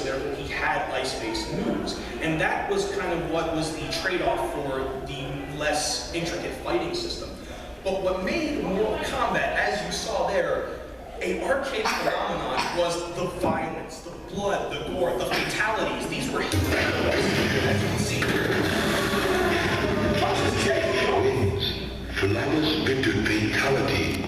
therefore he had ice-based moves. And that was kind of what was the trade-off for the less intricate fighting system. But what made Mortal Kombat, as you saw there, an arcade phenomenon was the violence, the blood, the gore, the fatalities. These were incredible, as you can see here. Flawless victory fatality.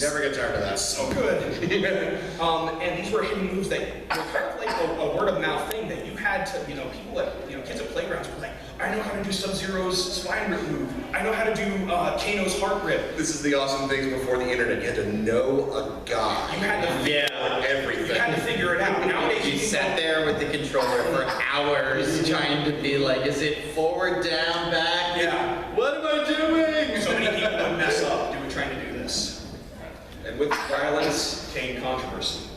Never get tired of that. So good. And these were hidden moves that were kind of like a word of mouth thing that you had to, people at, kids at playgrounds were like, I know how to do Sub-Zero's spine rip move. I know how to do Kano's heart rip. This is the awesome things before the internet. You had to know a guy. You had to figure out everything. You had to figure it out. Nowadays you sat there with the controller for hours trying to be like, is it forward, down, back? Yeah. What am I doing? So many people would mess up trying to do this. And with violence came controversy.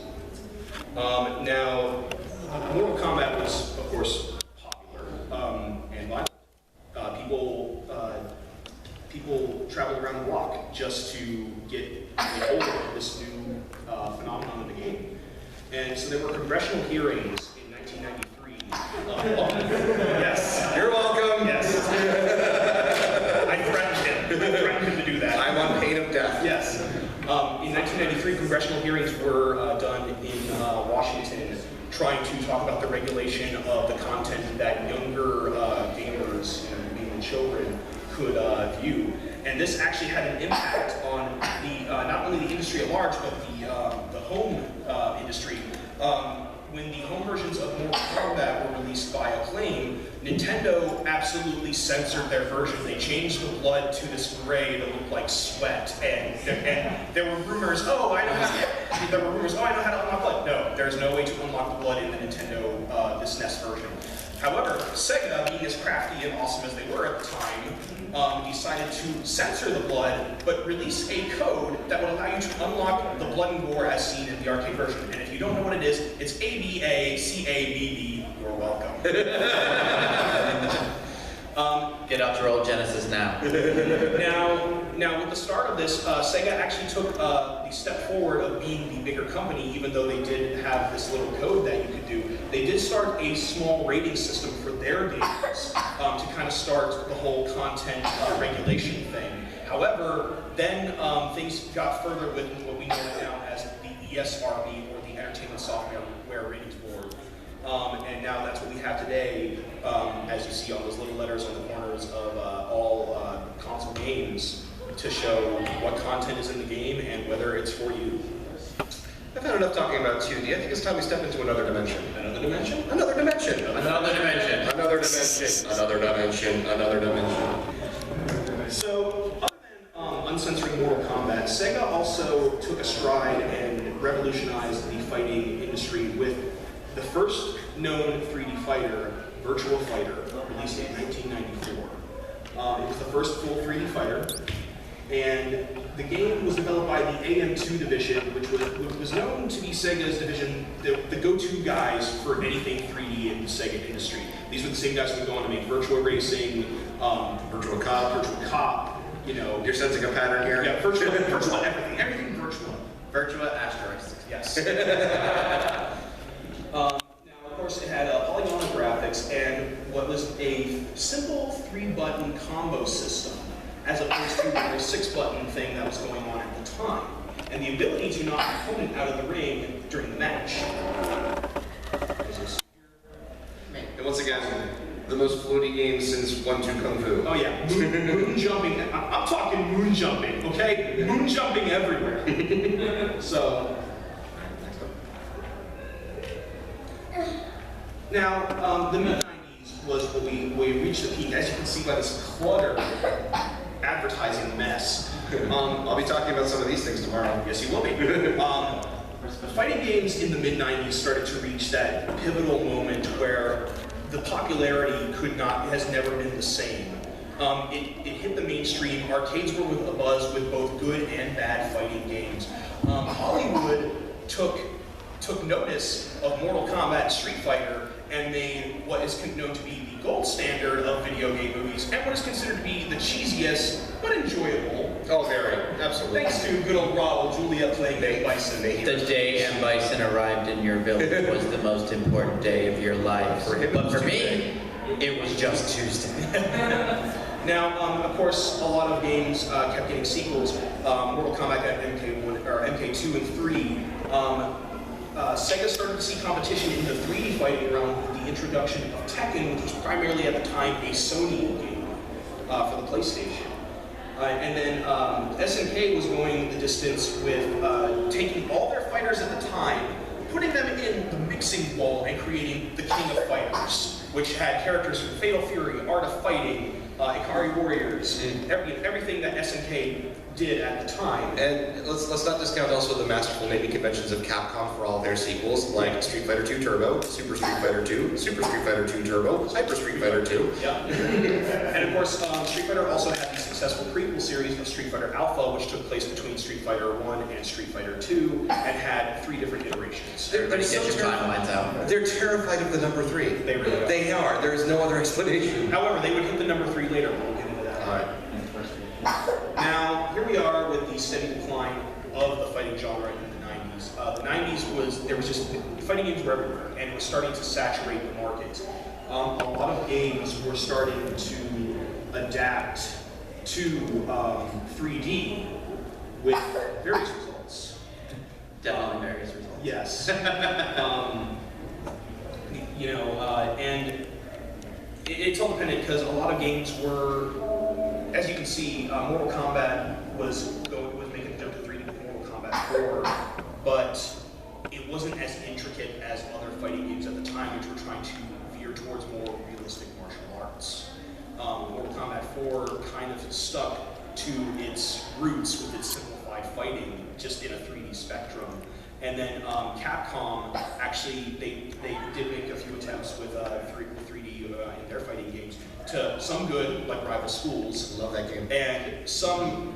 Now, Mortal Kombat was, of course, popular and violent. People traveled around the block just to get a hold of this new phenomenon of the game. And so there were congressional hearings in 1993. Yes. You're welcome. Yes. I threatened him to do that. I'm on pain of death. Yes. In 1993, congressional hearings were done in Washington trying to talk about the regulation of the content that younger gamers, mainly children, could view. And this actually had an impact on the not only the industry at large, but the home industry. When the home versions of Mortal Kombat were released by Acclaim, Nintendo absolutely censored their version. They changed the blood to this gray that looked like sweat, and there were rumors. I know how to unlock blood. No, there's no way to unlock the blood in the Nintendo this NES version. However, Sega, being as crafty and awesome as they were at the time, decided to censor the blood, but release a code that would allow you to unlock the blood and gore as seen in the arcade version. And if you don't know what it is, it's ABACABB. You're welcome. Get out your old Genesis now. Now, with the start of this, Sega actually took the step forward of being the bigger company, even though they did have this little code that you could do. They did start a small rating system for their games to kind of start the whole content regulation thing. However, then things got further with what we know now as the ESRB, or the Entertainment Software Ratings Board. And now that's what we have today, as you see all those little letters on the corners of all console games to show what content is in the game and whether it's for you. I've had enough talking about 2D. I think it's time we step into another dimension. Another dimension? Another dimension. Another dimension. Another dimension. Another dimension. Another dimension. So, other than uncensoring Mortal Kombat, Sega also took a stride and revolutionized the fighting industry with the first known 3D fighter, Virtua Fighter, released in 1994. It was the first full 3D fighter, and the game was developed by the AM2 division, which was known to be Sega's division, the go-to guys for anything 3D in the Sega industry. These were the same guys who would go on to make Virtua Racing, Virtua Cop, You're sensing a pattern here? Yeah, Virtua everything Virtua. Virtua Asterisk. Yes. Now, of course, it had polygonal graphics and what was a simple 3-button combo system, as opposed to the 6-button thing that was going on at the time, and the ability to knock an opponent out of the ring during the match. And once again, the most floaty game since 1-2 Kung Fu. Oh yeah, moon jumping. I'm talking moon jumping, okay? Moon jumping everywhere. So. Now, the mid-90s was when we reached the peak, as you can see by this cluttered advertising mess. I'll be talking about some of these things tomorrow. Yes, you will be. Fighting games in the mid-90s started to reach that pivotal moment where the popularity has never been the same. It hit the mainstream. Arcades were with a buzz with both good and bad fighting games. Hollywood took notice of Mortal Kombat and Street Fighter and made what is known to be the gold standard of video game movies and what is considered to be the cheesiest but enjoyable Oh, very. Absolutely. Thanks to good old Raul Julia playing the Bison. The day M. Bison arrived in your village was the most important day of your life. For him, but it was for me, Tuesday. it was just Tuesday. Now, of course, a lot of games kept getting sequels. Mortal Kombat got MK1 or MK2 and 3. Sega started to see competition in the 3D fighting realm with the introduction of Tekken, which was primarily at the time a Sony game for the PlayStation. And then SNK was going the distance with taking all their fighters at the time, putting them in the mixing bowl, and creating the King of Fighters, which had characters from Fatal Fury, Art of Fighting, Ikari Warriors, everything that SNK did at the time. And let's not discount also the masterful naming conventions of Capcom for all their sequels, like Street Fighter 2 Turbo, Super Street Fighter 2, Super Street Fighter 2 Turbo, Hyper Street Fighter 2. Yeah. And of course, Street Fighter also had the successful prequel series of Street Fighter Alpha, which took place between Street Fighter 1 and Street Fighter 2, and had 3 different iterations. Everybody get your timelines out. They're terrified of the number 3. They really are. They are. There is no other explanation. However, they would hit the number 3 later, but we'll get into that. All right. Now, here we are with the steady decline of the fighting genre in the 90s. The 90s there was just, fighting games were everywhere, and it was starting to saturate the market. A lot of games were starting to adapt to 3D with various results. Definitely various results. Yes. And it's all dependent because a lot of games were, as you can see, Mortal Kombat was making the jump to 3D with Mortal Kombat 4, but it wasn't as intricate as other fighting games at the time, which were trying to veer towards more realistic martial arts. Mortal Kombat 4 kind of stuck to its roots with its simplified fighting, just in a 3D spectrum. And then Capcom, actually, they did make a few attempts with 3D in their fighting games, to some good, like Rival Schools. Love that game. And some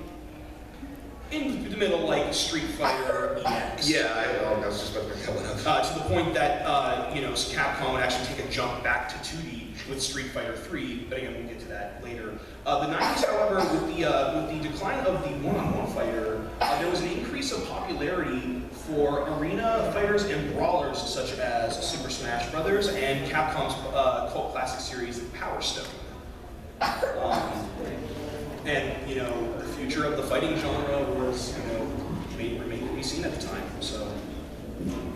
in the middle, like Street Fighter EX. Yeah, I was just about to bring that one up. To the point that, Capcom would actually take a jump back to 2D with Street Fighter 3, but again, we'll get to that later. The 90s, however, with the decline of the one-on-one fighter, there was an increase of popularity for arena fighters and brawlers such as Super Smash Bros. And Capcom's cult classic series, Power Stone. And, the future of the fighting genre was, remained to be seen at the time, so,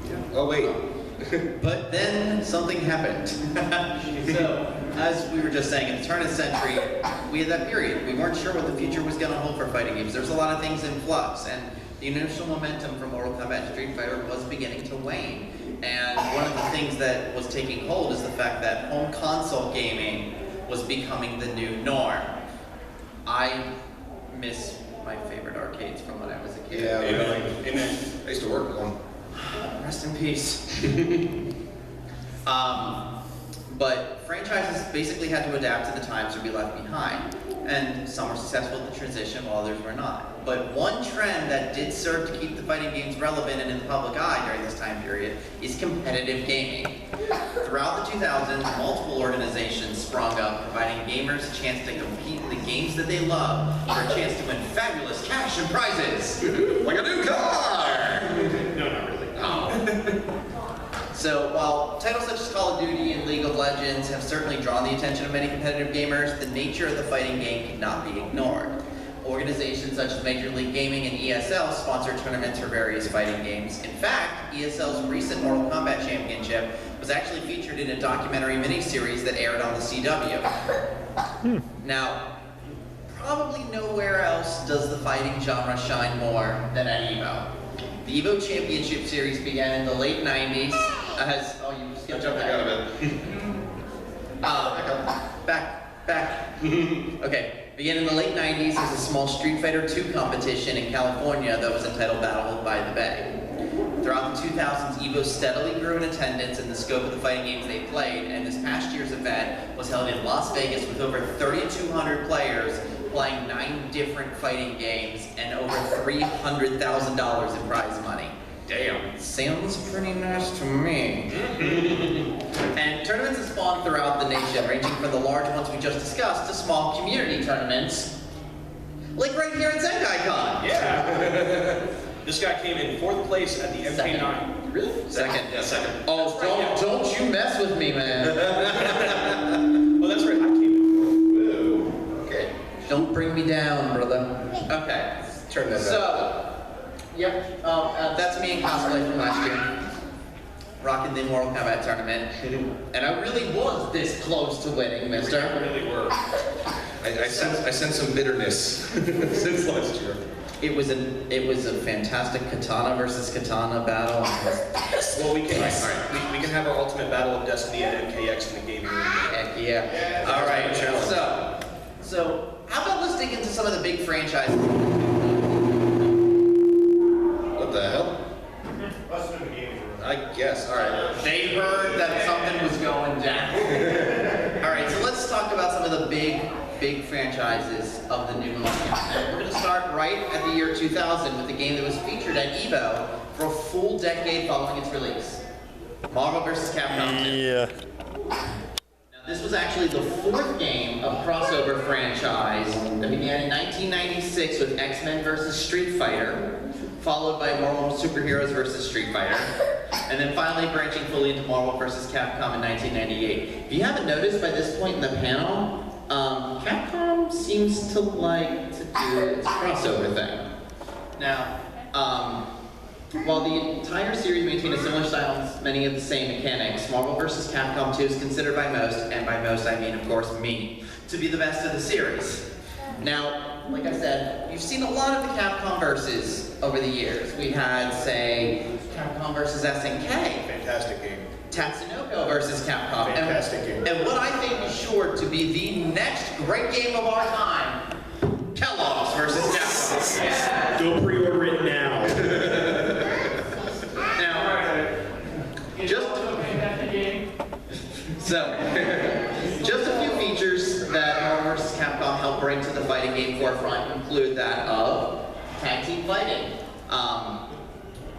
yeah. Oh, wait. But then something happened. So, as we were just saying, at the turn of the century, we had that period. We weren't sure what the future was going to hold for fighting games. There was a lot of things in flux, and the initial momentum from Mortal Kombat and Street Fighter was beginning to wane. And one of the things that was taking hold is the fact that home console gaming was becoming the new norm. I miss my favorite arcades from when I was a kid. Yeah, Amen. Amen. I used to work with one. Rest in peace. But franchises basically had to adapt to the times or be left behind. And some were successful at the transition while others were not. But one trend that did serve to keep the fighting games relevant and in the public eye during this time period is competitive gaming. Throughout the 2000s, multiple organizations sprung up, providing gamers a chance to compete in the games that they love for a chance to win fabulous cash and prizes. Like a new car! No, not really. Oh. So while titles such as Call of Duty and League of Legends have certainly drawn the attention of many competitive gamers, the nature of the fighting game cannot be ignored. Organizations such as Major League Gaming and ESL sponsor tournaments for various fighting games. In fact, ESL's recent Mortal Kombat Championship was actually featured in a documentary miniseries that aired on the CW. Now, probably nowhere else does the fighting genre shine more than at EVO. The EVO Championship Series began in the late 90s as... Oh, you just skipped Jumping out of it. Back. Okay, began in the late 90s as a small Street Fighter II competition in California that was entitled Battle by the Bay. Throughout the 2000s, EVO steadily grew in attendance and the scope of the fighting games they played, and this past year's event was held in Las Vegas with over 3,200 players playing 9 different fighting games and over $300,000 in prize money. Damn. Sounds pretty nice to me. And tournaments have spawned throughout the nation, ranging from the large ones we just discussed to small community tournaments Like right here in Zenkaikon. Yeah. This guy came in 4th place at the MK9. Really? Second. Yeah, second. Oh, That's right, yeah. don't you mess with me, man. Oh, that's right. I came in 4th. Woo. Okay. Don't bring me down, brother. Okay. Turn that back. So, yep, that's me in cosplay from last year. Rocking the Mortal Kombat tournament. And I really was this close to winning, mister. Really were. I sense some bitterness since last year. It was a fantastic katana versus katana battle. Well, we can Alright. we can have our ultimate battle of destiny at MKX in the gaming room. Heck yeah. All right. So how about let's dig into some of the big franchises? What the hell? I guess. All right. They heard that something was going down. All right, so let's talk about some of the big franchises of the new millennium. We're going to start right at the year 2000 with a game that was featured at EVO for a full decade following its release. Marvel vs. Capcom 2. Yeah. Now, this was actually the 4th game of crossover franchise that began in 1996 with X-Men vs. Street Fighter, followed by Marvel Superheroes vs. Street Fighter, and then finally branching fully into Marvel vs. Capcom in 1998. If you haven't noticed by this point in the panel, Capcom seems to like to do its crossover thing. Now, while the entire series maintained a similar style and many of the same mechanics, Marvel vs. Capcom 2 is considered by most, and by most I mean, of course, me, to be the best of the series. Now, like I said, you've seen a lot of the Capcom versus over the years. We had, say, Capcom versus SNK, Fantastic game. Tatsunoko versus Capcom, Fantastic game. and what I think is sure to be the next great game of our time, Kellogg's versus Capcom. Go pre-order it now. Now, just a few features that Marvel vs. Capcom helped bring to the fighting game forefront include that of tag team fighting.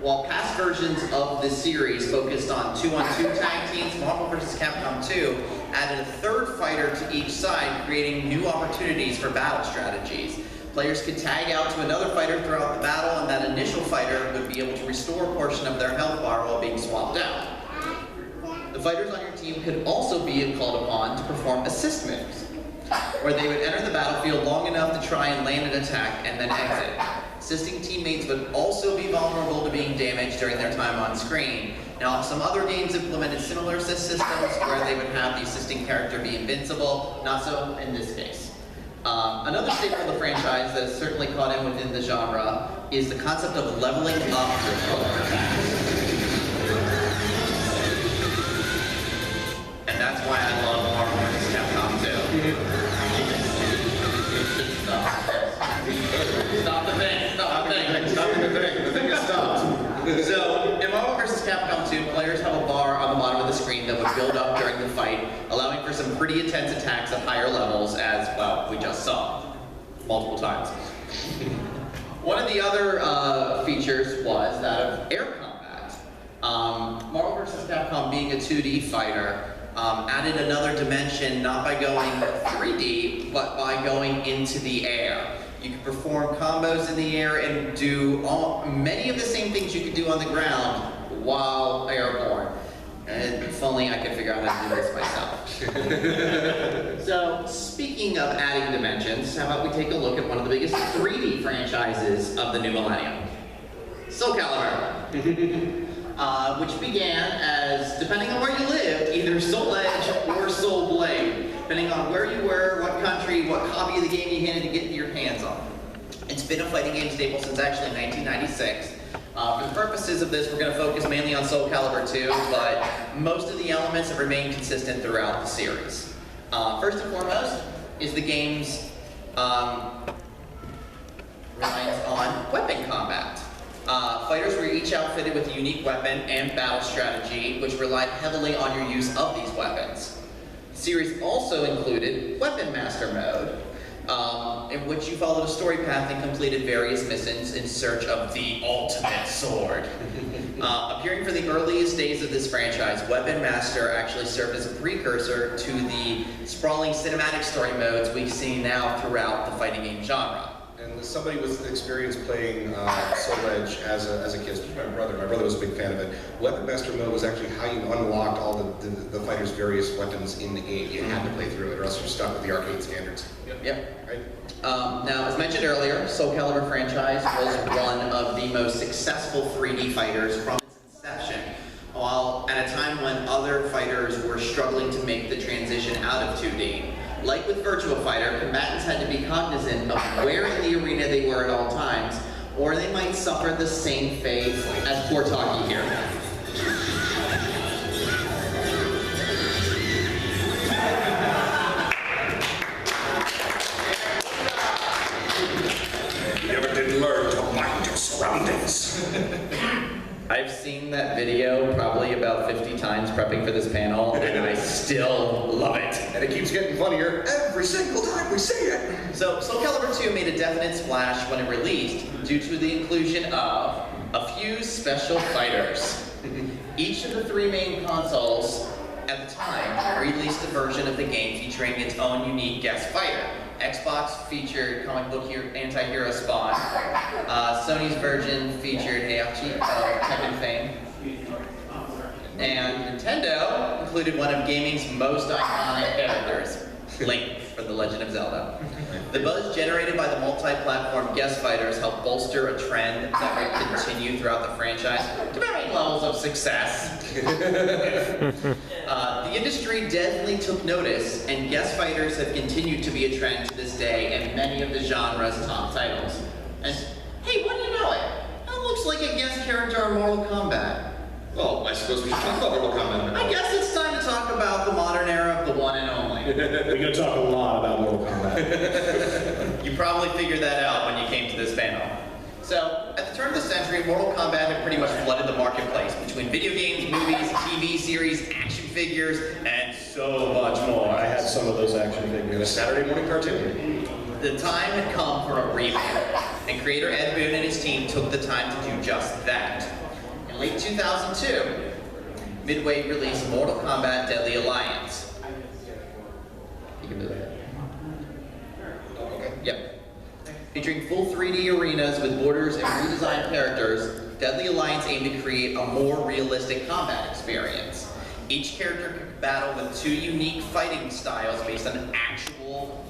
While past versions of the series focused on 2-on-2 tag teams, Marvel vs. Capcom 2 added a 3rd fighter to each side, creating new opportunities for battle strategies. Players could tag out to another fighter throughout the battle, and that initial fighter would be able to restore a portion of their health bar while being swapped out. The fighters on your team could also be called upon to perform assist moves, where they would enter the battlefield long enough to try and land an attack and then exit. Assisting teammates would also be vulnerable to being damaged during their time on screen. Now, some other games implemented similar assist systems where they would have the assisting character be invincible, not so in this case. Another staple of the franchise that has certainly caught in within the genre is the concept of leveling up your player. And that's why I love Marvel vs. Capcom 2. Stop the thing! Stop the thing! Stopping the thing. The thing is stopped. So, in Marvel vs. Capcom 2, players have a bar on the bottom of the screen that would build up during the fight, allowing for some pretty intense attacks at higher levels, as, well, we just saw. Multiple times. One of the other features was that of air combat. Marvel vs. Capcom, being a 2D fighter, added another dimension, not by going 3D, but by going into the air. You could perform combos in the air and do many of the same things you could do on the ground while airborne. And if only I could figure out how to do this myself. So, speaking of adding dimensions, how about we take a look at one of the biggest 3D franchises of the new millennium? Soul Calibur. Which began as, depending on where you lived, either Soul Edge or Soul Blade, depending on where you were, what country, what copy of the game you had to get your hands on. It's been a fighting game staple since actually 1996. For the purposes of this, we're going to focus mainly on Soul Calibur 2, but most of the elements have remained consistent throughout the series. First and foremost is the game's reliance on weapon combat. Fighters were each outfitted with a unique weapon and battle strategy, which relied heavily on your use of these weapons. The series also included Weapon Master Mode, in which you followed a story path and completed various missions in search of the ultimate sword. Appearing for the earliest days of this franchise, Weapon Master actually served as a precursor to the sprawling cinematic story modes we see now throughout the fighting game genre. And as somebody with experience playing Soul Edge as a kid, especially my brother was a big fan of it. Weapon Master mode was actually how you unlocked all the fighters' various weapons in the game. You had to play through it, or else you're stuck with the arcade standards. Yep. Right? Now, as mentioned earlier, Soul Calibur franchise was one of the most successful 3D fighters from its inception. While at a time when other fighters were struggling to make the transition out of 2D. Like with Virtua Fighter, combatants had to be cognizant of where in the arena they were at all times, or they might suffer the same fate as poor Taki here. You never did learn to mind your surroundings. I've seen that video probably about 50 times prepping for this panel, and I still love it. And it keeps getting funnier every single time we see it. So, Soul Calibur 2 made a definite splash when it released due to the inclusion of a few special fighters. Each of the 3 main consoles at the time released a version of the game featuring its own unique guest fighter. Xbox featured comic book anti-hero Spawn. Sony's version featured Heihachi of Tekken fame. And Nintendo included one of gaming's most iconic characters, Link from The Legend of Zelda. The buzz generated by the multi-platform guest fighters helped bolster a trend that would continue throughout the franchise to varying levels of success. The industry definitely took notice, and guest fighters have continued to be a trend to this day in many of the genre's top titles. And hey, wouldn't you know it? That looks like a guest character in Mortal Kombat. Well, I suppose we should talk about Mortal Kombat. I guess it's time to talk about the modern era of the one and only. We're going to talk a lot about Mortal Kombat. You probably figured that out when you came to this panel. So, at the turn of the century, Mortal Kombat had pretty much flooded the marketplace between video games, movies, TV series, action figures, and so much more. I had some of those action And a figures. Saturday morning cartoon. The time had come for a revamp, and creator Ed Boon and his team took the time to do just that. In late 2002, Midway released Mortal Kombat Deadly Alliance. You can move it. Okay. Yep. Featuring full 3D arenas with borders and redesigned characters, Deadly Alliance aimed to create a more realistic combat experience. Each character could battle with 2 unique fighting styles based on actual,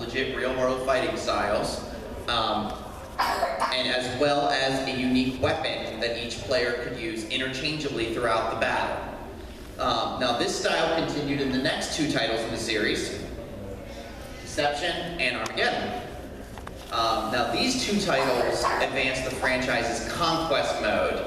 legit real-world fighting styles, and as well as a unique weapon that each player could use interchangeably throughout the battle. Now this style continued in the next 2 titles in the series, Deception and Armageddon. Now these 2 titles advanced the franchise's conquest mode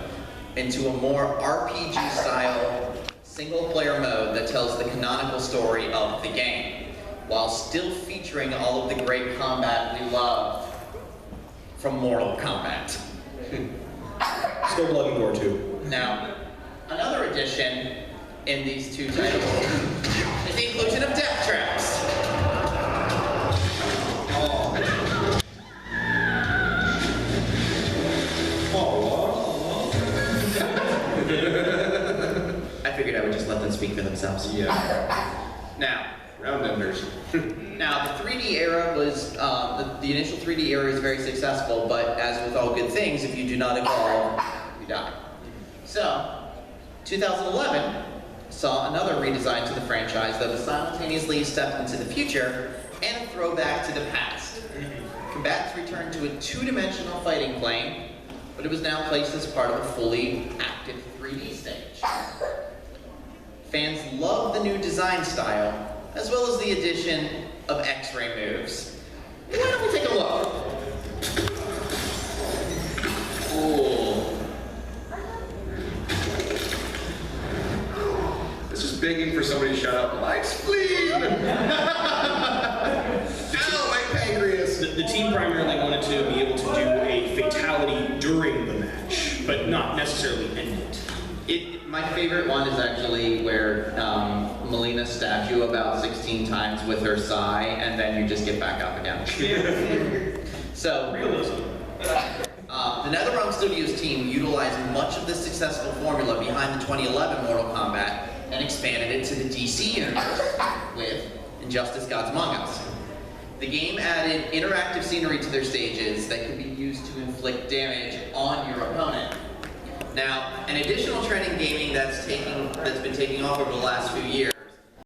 into a more RPG-style single-player mode that tells the canonical story of the game, while still featuring all of the great combat we love from Mortal Kombat. Still Blood and Gore 2. Now, another addition in these 2 titles is the inclusion of death traps. I figured I would just let them speak for themselves. Yeah. Now, Round enders. Now, the 3D era was, the initial 3D era is very successful, but as with all good things, if you do not evolve, you die. So, 2011 saw another redesign to the franchise that was simultaneously a step into the future and a throwback to the past. Combatants returned to a 2-dimensional fighting plane, but it was now placed as part of a fully active 3D stage. Fans loved the new design style, as well as the addition of X-ray moves. Why don't we take a look? Ooh. This is begging for somebody to shout out, "My spleen!" Ow, my pancreas! The team primarily wanted to be able to do a fatality during the match, but not necessarily end it. My favorite one is actually where Melina stabs you about 16 times with her sai, and then you just get back up again. So, Realism. the NetherRealm Studios team utilized much of the successful formula behind the 2011 Mortal Kombat and expanded it to the DC universe with Injustice Gods Among Us. The game added interactive scenery to their stages that could be used to inflict damage on your opponent. Now, an additional trend in gaming that's been taking off over the last few years